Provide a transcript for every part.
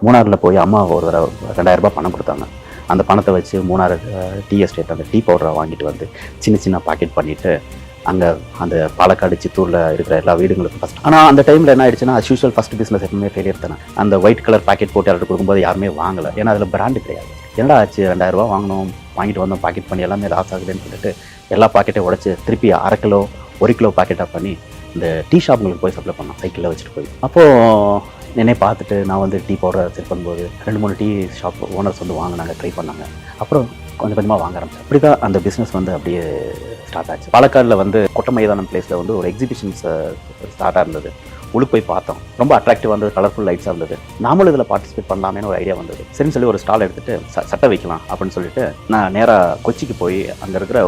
மூணாறில் போய் அம்மா ஒரு தடவை 2000 ரூபாய் பணம் கொடுத்தாங்க. அந்த பணத்தை வச்சு மூணாறு டீ எஸ்டேட் அந்த டீ பவுடரை வாங்கிட்டு வந்து சின்ன பாக்கெட் பண்ணிவிட்டு அங்கே அந்த பாலக்காடு சித்தூரில் இருக்கிற எல்லா வீடுங்களுக்கும் ஃபஸ்ட். ஆனால் அந்த டைமில் என்ன ஆயிடுச்சுன்னா அஸ் யூஷுவல் ஃபஸ்ட் பிஸ்னஸ் எப்பவுமே ஃபெயிலியர் தானே. அந்த ஒயிட் கலர் பாக்கெட் போட்டு யார்கிட்ட கொடுக்கும்போது யாருமே வாங்கலை. ஏன்னா அதில் பிராண்டு கிடையாது. என்னடா ஆச்சு, 2000 ரூபா வாங்கணும், வாங்கிட்டு வந்தோம், பாக்கெட் பண்ணி எல்லாமே லாஸ் ஆகுதுன்னு சொல்லிட்டு எல்லா பாக்கெட்டையும் உடச்சி திருப்பி 1/2 கிலோ 1 கிலோ பாக்கெட்டாக பண்ணி இந்த டீ ஷாப்புங்களுக்கு போய் சப்ளை பண்ணோம், சைக்கிளில் வச்சுட்டு போய். அப்போது என்னை பார்த்துட்டு நான் வந்து டீ பவுடரை செல் பண்ணும்போது 2-3 டீ ஷாப் ஓனர்ஸ் வந்து வாங்கினாங்க, ட்ரை பண்ணாங்க. அப்புறம் கொஞ்சம் கொஞ்சமாக வாங்க ஆரம்பிச்சேன். அப்படி தான் அந்த பிஸ்னஸ் வந்து அப்படியே ஸ்டார்ட் ஆச்சு. பாலக்காடில் வந்து கொட்ட மைதானம் பிளேஸில் வந்து ஒரு எக்ஸிபிஷன்ஸ் ஸ்டார்ட்டாக இருந்தது. உள்ளுக்கு போய் பார்த்தோம், ரொம்ப அட்ராக்டிவாக இருந்தது, கலர்ஃபுல் லைட்ஸாக இருந்தது. நாமளும் இதில் பார்ட்டிசிபேட் பண்ணலாமேன்னு ஒரு ஐடியா வந்தது. சரின்னு சொல்லி ஒரு ஸ்டால் எடுத்துகிட்டு சட்டை வைக்கலாம் அப்படின்னு சொல்லிட்டு நான் நேராக கொச்சிக்கு போய் அங்கே இருக்கிற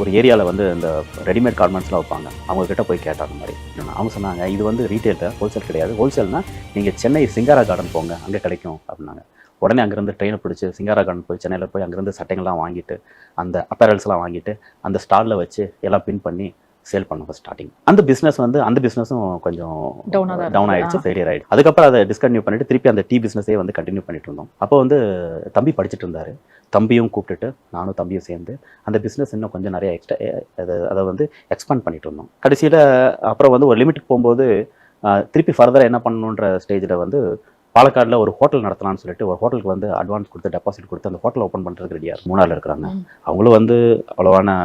ஒரு ஏரியாவில் வந்து இந்த ரெடிமேட் கார்மெண்ட்ஸ்லாம் வைப்பாங்க, அவங்கக்கிட்ட போய் கேட்டாங்க. அந்த மாதிரி அவங்க சொன்னாங்க, இது வந்து ரீட்டெயிலில் ஹோல்சேல் கிடையாது, ஹோல்சேல்னால் நீங்கள் சென்னை சிங்காரா கார்டன் போங்க, அங்கே கிடைக்கும் அப்படின்னாங்க. உடனே அங்கேருந்து ட்ரெயினை பிடிச்சி சிங்காரா கார்டன் போய் சென்னையில் போய் அங்கேருந்து சட்டைகள்லாம் வாங்கிட்டு அந்த அப்பேரல்ஸ்லாம் வாங்கிட்டு அந்த ஸ்டாலில் வச்சு எல்லாம் பின் பண்ணி சேல் பண்ணோம் ஸ்டார்டிங். அந்த பிஸ்னஸும் கொஞ்சம் டவுன் ஆகிடுச்சு, ஃபெயிலியர் ஆகிடுச்சு. அதுக்கப்புறம் அதை டிஸ்கன்டினியூ பண்ணிட்டு திருப்பி அந்த டீ பிஸ்னஸே வந்து கண்டினியூ பண்ணிட்டு இருந்தோம். அப்போ வந்து தம்பி படிச்சுட்டு இருந்தார், தம்பியும் கூப்பிட்டுட்டு நானும் தம்பியும் சேர்ந்து அந்த பிஸ்னஸ் இன்னும் கொஞ்சம் நிறைய அதை வந்து எக்ஸ்பேண்ட் பண்ணிட்டு இருந்தோம். கடைசியில் அப்புறம் வந்து ஒரு லிமிட்டுக்கு போகும்போது திருப்பி ஃபர்தராக என்ன பண்ணணுன்ற ஸ்டேஜில் வந்து பாலக்காடில் ஒரு ஹோட்டல் நடத்தலாம்னு சொல்லிட்டு ஒரு ஹோட்டலுக்கு வந்து அட்வான்ஸ் கொடுத்து டெபாசிட் கொடுத்து அந்த ஹோட்டல் ஓப்பன் பண்ணுறதுக்கு ரெடியாக மூணாரில் இருக்கிறாங்க. அவங்களும் வந்து அவ்வளோவான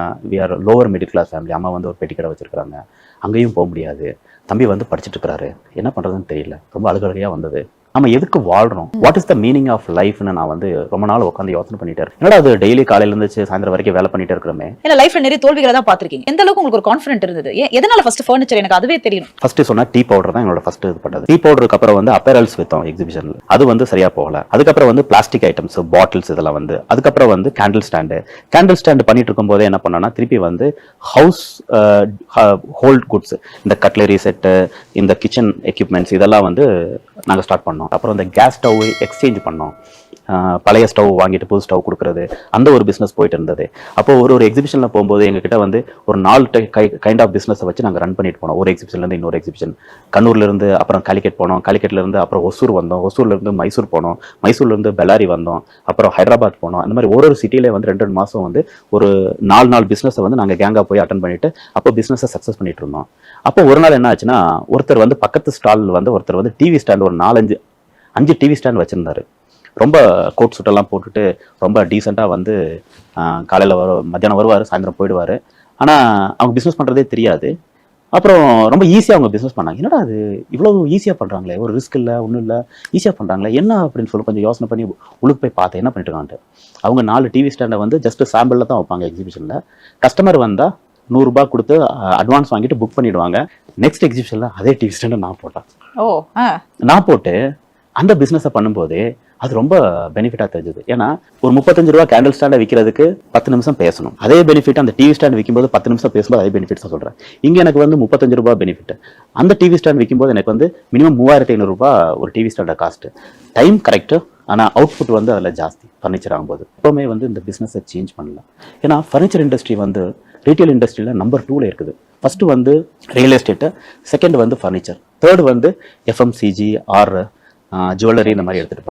லோவர் மிடில் கிளாஸ் ஃபேமிலி. அம்மா வந்து ஒரு பெட்டி கடை வச்சுருக்காங்க, அங்கேயும் போக முடியாது. தம்பி வந்து படிச்சுட்டு இருக்கிறாரு, என்ன பண்ணுறதுன்னு தெரியல, ரொம்ப அழுகழுகையாக வந்தது. நம்ம எதுக்கு வாழ்கிறோம், what is the meaning of லைஃப்னு நான் வந்து ரொம்ப நாள் உட்காந்து யோசனை பண்ணிட்டே இருக்கேன். என்னடா அது டெய்லி காலையில இருந்து சாயந்தரம் வரைக்கும் வேலை பண்ணிட்டே இருக்கிறோமே. ஏன்னா லைஃப்ல நிறைய தோல்விகளை தான் பார்த்திருக்கீங்க. எந்த அளவுக்கு உங்களுக்கு ஒரு கான்ஃபிடென்ட் இருந்தது? எதனால ஃபர்ஸ்ட் ஃபர்னிச்சர் எனக்கு அதுவே தெரியும். ஃபர்ஸ்ட் சொன்னா டீ பவுடர் தான் என்னோட ஃபர்ஸ்ட் இது பண்ணது. டீ பவுடருக்கு அப்புறம் வந்து அப்பேரல்ஸ் வித்தோம் எக்ஸிபிஷன்ல, அது வந்து சரியா போகல. அதுக்கப்புறம் வந்து பிளாஸ்டிக் ஐட்டம்ஸ், பாட்டில்ஸ் இதெல்லாம் வந்து. அதுக்கப்புறம் வந்து கேண்டில் ஸ்டாண்டு பண்ணிட்டு இருக்கும் போதே என்ன பண்ணோம்னா திருப்பி வந்து ஹவுஸ் ஹோல்ட் குட்ஸ், இந்த கட்லரி செட்டு, இந்த கிச்சன் எக்யூப்மெண்ட்ஸ் இதெல்லாம் வந்து நாங்கள் ஸ்டார்ட் பண்ணோம். அப்புறம் இந்த கேஸ் ஸ்டவ் எக்ஸ்சேஞ்ச் பண்ணோம், பழைய ஸ்டவ் வாங்கிட்டு புது ஸ்டவ் கொடுக்குறது, அந்த ஒரு பிஸ்னஸ் போயிட்டு இருந்தது. அப்போ ஒரு எக்ஸிபிஷனில் போகும்போது எங்ககிட்ட வந்து ஒரு 4 கைண்ட் ஆஃப் பிஸ்னஸை வச்சு நாங்கள் ரன் பண்ணிட்டு போனோம். ஒரு எக்ஸிபிஷன்லேருந்து இன்னொரு எக்ஸிபிஷன், கண்ணூர்லேருந்து அப்புறம் காலிக்கட் போனோம், காலிக்கட்லேருந்து அப்புறம் ஒசூர் வந்தோம், ஒசூர்லேருந்து மைசூர் போனோம், மைசூர்லேருந்து பெல்லாரி வந்தோம், அப்புறம் ஹைதராபாத் போனோம். அந்த மாதிரி ஒரு சிட்டியிலே வந்து 2 மாதம் வந்து ஒரு 4 பிஸ்னஸை வந்து நாங்கள் கேங்காக போய் அட்டன் பண்ணிட்டு அப்போ பிஸ்னஸை சக்ஸஸ் பண்ணிட்டு இருந்தோம். அப்போ ஒரு நாள் என்ன ஆச்சுன்னா, ஒருத்தர் வந்து பக்கத்து ஸ்டால் வந்து ஒருத்தர் வந்து டிவி ஸ்டாண்ட் ஒரு 4-5 டிவி ஸ்டாண்ட் வச்சுருந்தாரு. ரொம்ப கோட் சூட்டெல்லாம் போட்டுட்டு ரொம்ப டீசெண்டாக வந்து காலையில் மத்தியானம் வருவார், சாயந்தரம் போயிடுவார். ஆனால் அவங்க பிஸ்னஸ் பண்ணுறதே தெரியாது. அப்புறம் ரொம்ப ஈஸியாக அவங்க பிஸ்னஸ் பண்ணாங்க. என்னடா அது இவ்வளோ ஈஸியாக பண்ணுறாங்களே, ஒரு ரிஸ்க் இல்லை, ஒன்றும் இல்லை, ஈஸியாக பண்ணுறாங்களே என்ன அப்படின்னு சொல்லி கொஞ்சம் யோசனை பண்ணி உள்ளுக்கு போய் பார்த்தேன் என்ன பண்ணிட்டு இருக்கான்ட்டு. அவங்க 4 டிவி ஸ்டாண்டை வந்து ஜஸ்ட் சாம்பிளில் தான் வைப்பாங்க எக்ஸிபிஷனில். கஸ்டமர் வந்தால் 100 ரூபாய் கொடுத்து அட்வான்ஸ் வாங்கிட்டு புக் பண்ணிடுவாங்க. நெக்ஸ்ட் எக்ஸிபிஷனில் அதே டிவி ஸ்டாண்டை நான் போட்டேன். நான் போட்டு அந்த பிஸ்னஸை பண்ணும்போது அது ரொம்ப பெனிஃபிட்டாக தெரிஞ்சது. ஏன்னா ஒரு 35 ரூபா கேண்டில் ஸ்டாண்டை விற்கிறதுக்கு 10 நிமிஷம் பேசணும். அதே பெனிஃபிட் அந்த டிவி ஸ்டாண்ட் விற்கும்போது 10 நிமிஷம் பேசும்போது அதே பெனிஃபிட்ஸ் சொல்கிறேன். இங்கே எனக்கு வந்து 35 ரூபா பெனிஃபிட். அந்த டிவி ஸ்டாண்ட் விற்கும்போது எனக்கு வந்து மினிமம் 3500 ரூபாய் ஒரு டிவி ஸ்டாண்டோட காஸ்ட்டு. டைம் கரெக்டு, ஆனால் அவுட்புட் வந்து அதில் ஜாஸ்தி ஃபர்னிச்சர் ஆகும்போது. எப்போவுமே வந்து இந்த பிஸ்னஸை சேஞ்ச் பண்ணலாம். ஏன்னா ஃபர்னிச்சர் இண்டஸ்ட்ரி வந்து ரீட்டைல் இண்டஸ்ட்ரியில் நம்பர் 2ல இருக்குது. ஃபர்ஸ்ட் வந்து ரியல் எஸ்டேட்டு, செகண்ட் வந்து ஃபர்னிச்சர், தேர்ட் வந்து எஃப்எம்சிஜி ஆர் ஜுவல்லரி இந்த மாதிரி எடுத்துகிட்டு